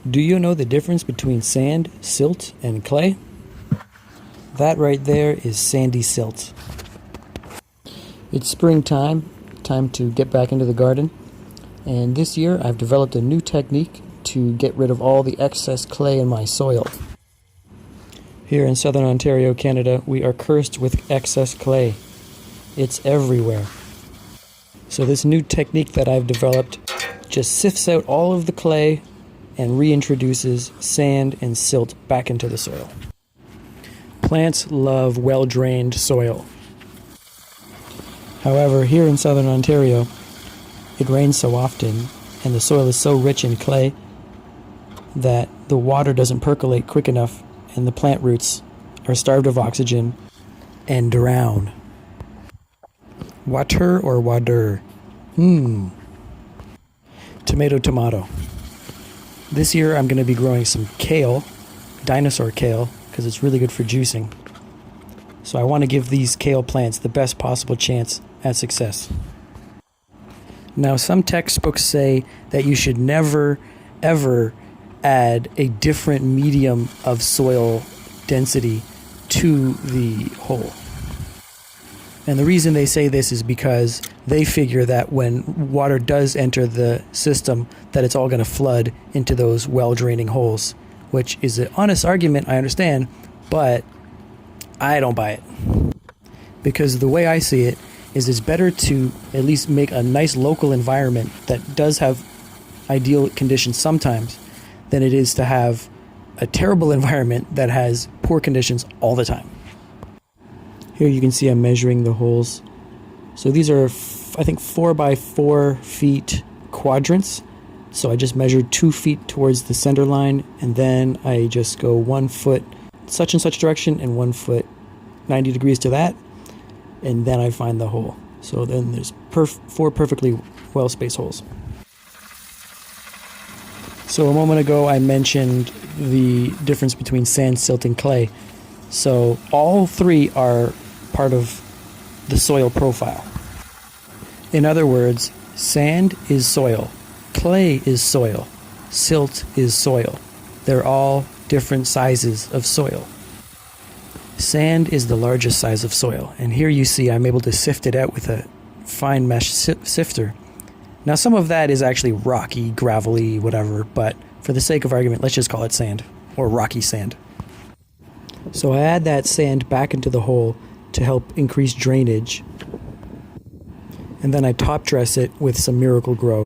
Do you know the difference between sand, silt, and clay? That right there is sandy silt. It's springtime, time to get back into the garden. And this year I've developed a new technique to get rid of all the excess clay in my soil. Here in southern Ontario, Canada, we are cursed with excess clay. It's everywhere. So this new technique that I've developed just sifts out all of the clay and reintroduces sand and silt back into the soil. Plants love well-drained soil. However, here in southern Ontario, it rains so often and the soil is so rich in clay that the water doesn't percolate quick enough and the plant roots are starved of oxygen and drown. Water or water? Tomato. This year I'm going to be growing some kale, dinosaur kale, because it's really good for juicing. So I want to give these kale plants the best possible chance at success. Now, some textbooks say that you should never, ever add a different medium of soil density to the hole. And the reason they say this is because they figure that when water does enter the system, that it's all going to flood into those well-draining holes, which is an honest argument, I understand, but I don't buy it. Because the way I see it is it's better to at least make a nice local environment that does have ideal conditions sometimes than it is to have a terrible environment that has poor conditions all the time. Here you can see I'm measuring the holes. So these are, I think, 4 by 4 feet quadrants. So I just measured 2 feet towards the center line, and then I just go 1 foot such and such direction and 1 foot 90 degrees to that, and then I find the hole. So then there's 4 perfectly well-spaced holes. So a moment ago I mentioned the difference between sand, silt, and clay. So all 3 are part of the soil profile. In other words, sand is soil, clay is soil, silt is soil. They're all different sizes of soil. Sand is the largest size of soil, and here you see I'm able to sift it out with a fine mesh sifter. Now some of that is actually rocky, gravelly, whatever, but for the sake of argument, let's just call it sand, or rocky sand. So I add that sand back into the hole to help increase drainage, and then I top dress it with some Miracle-Gro.